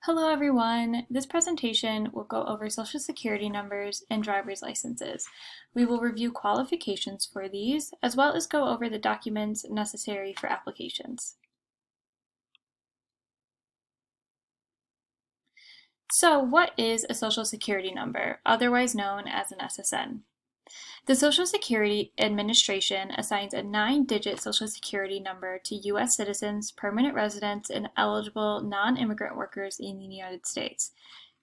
Hello everyone! This presentation will go over Social Security numbers and driver's licenses. We will review qualifications for these, as well as go over the documents necessary for applications. So what is a Social Security number, otherwise known as an SSN? The Social Security Administration assigns a 9-digit Social Security number to U.S. citizens, permanent residents, and eligible non-immigrant workers in the United States.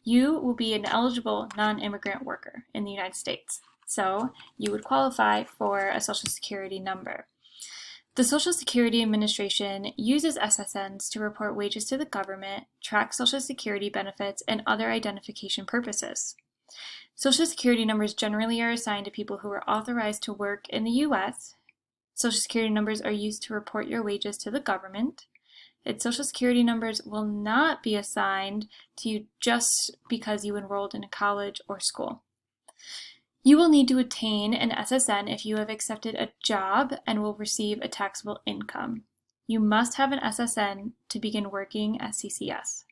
You will be an eligible non-immigrant worker in the United States, so you would qualify for a Social Security number. The Social Security Administration uses SSNs to report wages to the government, track Social Security benefits, and other identification purposes. Social Security numbers generally are assigned to people who are authorized to work in the U.S. Social Security numbers are used to report your wages to the government. And Social Security numbers will not be assigned to you just because you enrolled in a college or school. You will need to obtain an SSN if you have accepted a job and will receive a taxable income. You must have an SSN to begin working at CCS.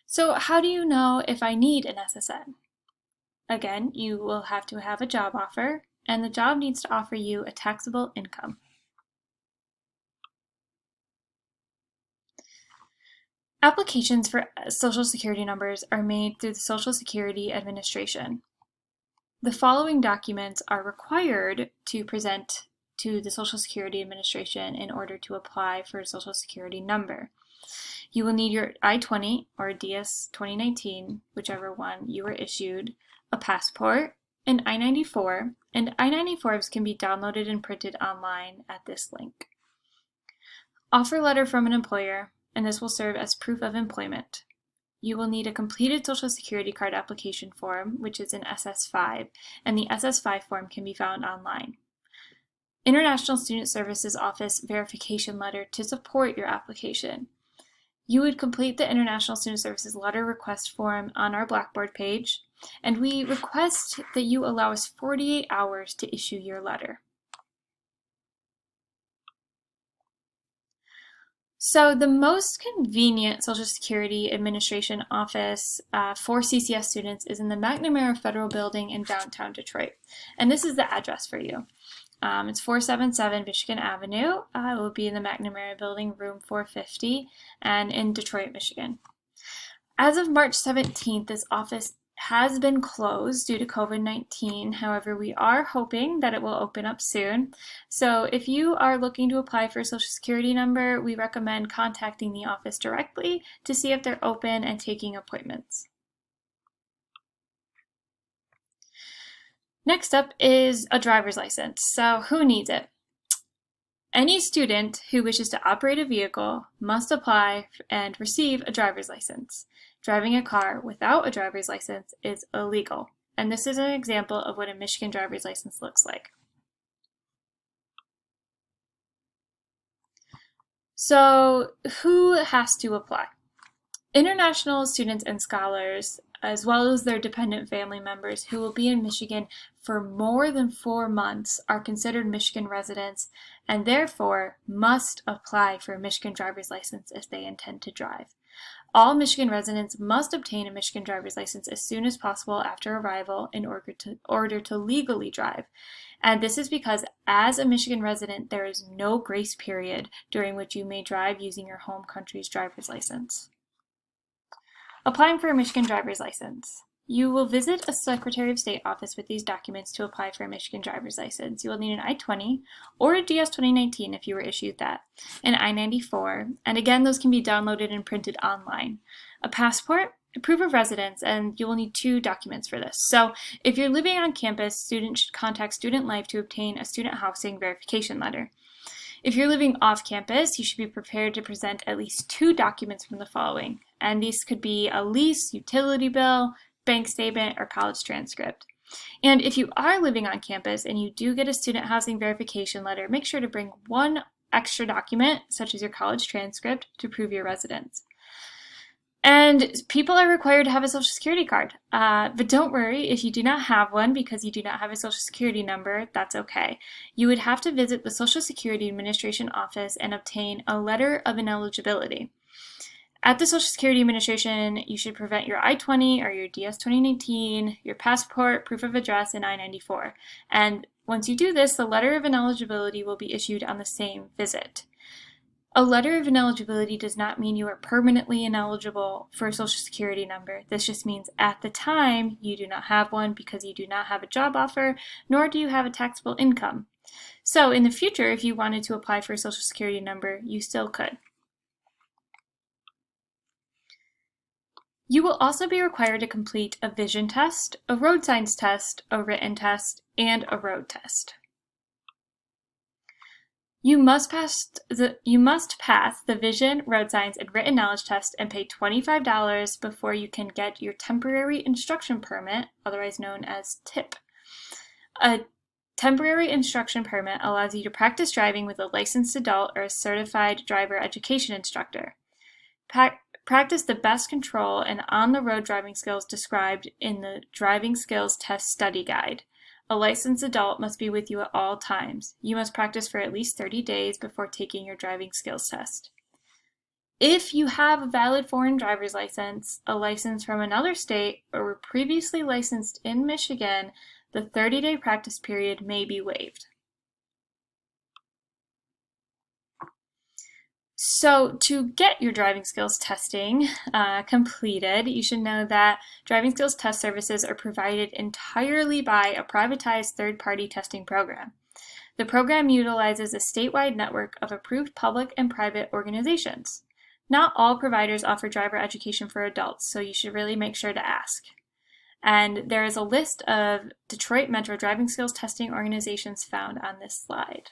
So how do you know if I need an SSN? Again, you will have to have a job offer, and the job needs to offer you a taxable income. Applications for Social Security numbers are made through the Social Security Administration. The following documents are required to present to the Social Security Administration in order to apply for a Social Security number. You will need your I-20 or DS 2019, whichever one you were issued, a passport, an I-94, and I-94s can be downloaded and printed online at this link. Offer letter from an employer, and this will serve as proof of employment. You will need a completed Social Security card application form, which is an SS5, and the SS5 form can be found online. International Student Services Office verification letter to support your application. You would complete the International Student Services letter request form on our Blackboard page, and we request that you allow us 48 hours to issue your letter. So the most convenient Social Security Administration office for CCS students is in the McNamara Federal Building in downtown Detroit. And this is the address for you. It's 477 Michigan Avenue. It will be in the McNamara Building, room 450, and in Detroit, Michigan. As of March 17th, this office has been closed due to COVID-19. However, we are hoping that it will open up soon. So if you are looking to apply for a Social Security number, we recommend contacting the office directly to see if they're open and taking appointments. Next up is a driver's license. So who needs it? Any student who wishes to operate a vehicle must apply and receive a driver's license. Driving a car without a driver's license is illegal, and this is an example of what a Michigan driver's license looks like. So who has to apply? International students and scholars, as well as their dependent family members who will be in Michigan for more than 4 months, are considered Michigan residents and therefore must apply for a Michigan driver's license if they intend to drive. All Michigan residents must obtain a Michigan driver's license as soon as possible after arrival in order to legally drive. And this is because as a Michigan resident, there is no grace period during which you may drive using your home country's driver's license. Applying for a Michigan driver's license. You will visit a Secretary of State office with these documents to apply for a Michigan driver's license. You will need an I-20 or a DS 2019 if you were issued that, an I-94, and again, those can be downloaded and printed online, a passport, a proof of residence, and you will need 2 documents for this. So if you're living on campus, students should contact Student Life to obtain a student housing verification letter. If you're living off campus, you should be prepared to present at least 2 documents from the following, and these could be a lease, utility bill, bank statement, or college transcript. And if you are living on campus and you do get a student housing verification letter, make sure to bring 1 extra document, such as your college transcript, to prove your residence. And people are required to have a social security card. But don't worry if you do not have one because you do not have a social security number, that's okay. You would have to visit the Social Security Administration office and obtain a letter of ineligibility. At the Social Security Administration, you should present your I-20 or your DS 2019, your passport, proof of address, and I-94. And once you do this, the letter of ineligibility will be issued on the same visit. A letter of ineligibility does not mean you are permanently ineligible for a Social Security number. This just means at the time you do not have one because you do not have a job offer, nor do you have a taxable income. So in the future, if you wanted to apply for a Social Security number, you still could. You will also be required to complete a vision test, a road signs test, a written test, and a road test. You must pass the vision, road signs, and written knowledge test and pay $25 before you can get your temporary instruction permit, otherwise known as TIP. A temporary instruction permit allows you to practice driving with a licensed adult or a certified driver education instructor. Practice the best control and on-the-road driving skills described in the Driving Skills Test Study Guide. A licensed adult must be with you at all times. You must practice for at least 30 days before taking your driving skills test. If you have a valid foreign driver's license, a license from another state, or were previously licensed in Michigan, the 30-day practice period may be waived. So to get your driving skills testing completed, you should know that driving skills test services are provided entirely by a privatized third-party testing program. The program utilizes a statewide network of approved public and private organizations. Not all providers offer driver education for adults, so you should really make sure to ask. And there is a list of Detroit Metro driving skills testing organizations found on this slide.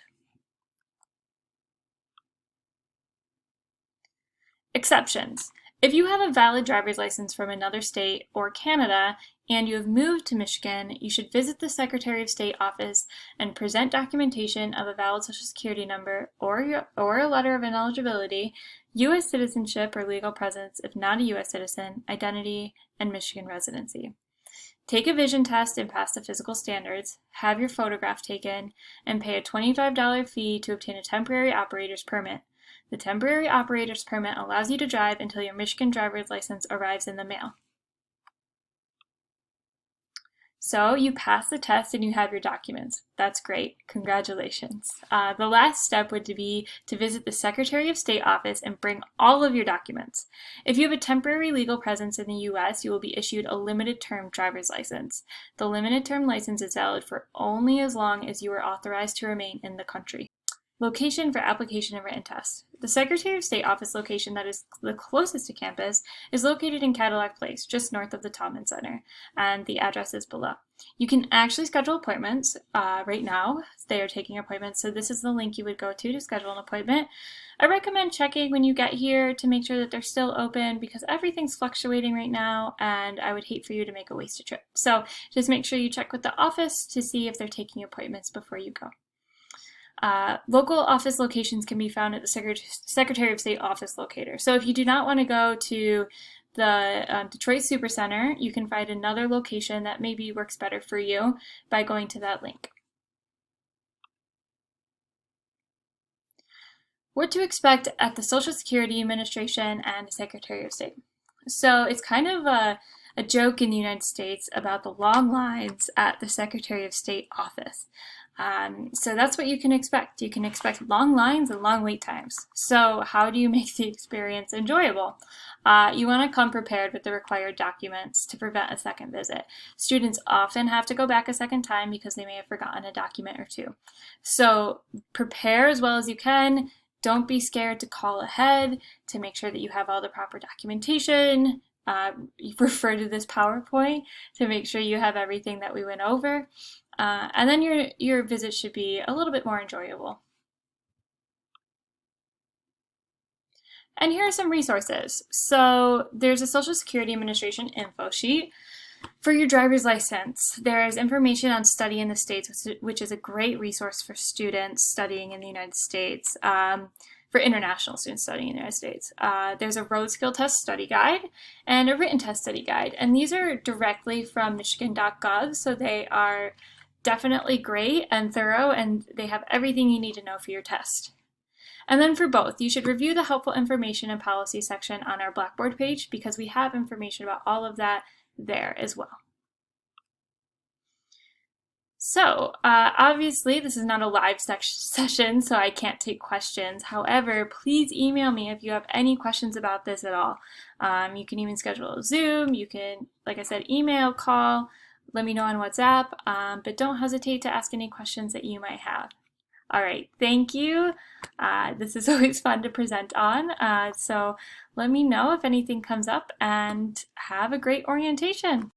Exceptions. If you have a valid driver's license from another state or Canada and you have moved to Michigan, you should visit the Secretary of State office and present documentation of a valid Social Security number or a letter of ineligibility, U.S. citizenship or legal presence if not a U.S. citizen, identity, and Michigan residency. Take a vision test and pass the physical standards, have your photograph taken, and pay a $25 fee to obtain a temporary operator's permit. The temporary operator's permit allows you to drive until your Michigan driver's license arrives in the mail. So you pass the test and you have your documents. That's great. Congratulations. The last step would be to visit the Secretary of State office and bring all of your documents. If you have a temporary legal presence in the U.S., you will be issued a limited term driver's license. The limited term license is valid for only as long as you are authorized to remain in the country. Location for application and written test. The Secretary of State office location that is the closest to campus is located in Cadillac Place, just north of the Tallman Center, and the address is below. You can actually schedule appointments right now. They are taking appointments, so this is the link you would go to schedule an appointment. I recommend checking when you get here to make sure that they're still open because everything's fluctuating right now, and I would hate for you to make a wasted trip. So just make sure you check with the office to see if they're taking appointments before you go. Local office locations can be found at the Secretary of State office locator. So if you do not want to go to the Detroit Supercenter, you can find another location that maybe works better for you by going to that link. What to expect at the Social Security Administration and Secretary of State. So it's kind of a joke in the United States about the long lines at the Secretary of State office. So that's what you can expect. You can expect long lines and long wait times. So how do you make the experience enjoyable? You want to come prepared with the required documents to prevent a second visit. Students often have to go back a second time because they may have forgotten a document or two. So prepare as well as you can. Don't be scared to call ahead to make sure that you have all the proper documentation. You refer to this PowerPoint to make sure you have everything that we went over. And then your visit should be a little bit more enjoyable. And here are some resources. So there's a Social Security Administration info sheet. For your driver's license, there's information on study in the States, which is a great resource for students studying in the United States. for international students studying in the United States. There's a road skill test study guide and a written test study guide. And these are directly from michigan.gov, so they are definitely great and thorough, and they have everything you need to know for your test. And then for both, you should review the helpful information and policy section on our Blackboard page because we have information about all of that there as well. So obviously this is not a live session, so I can't take questions. However, please email me if you have any questions about this at all. You can even schedule a Zoom. You can, like I said, email, call, let me know on WhatsApp, but don't hesitate to ask any questions that you might have. All right, thank you. This is always fun to present on, so let me know if anything comes up, and have a great orientation.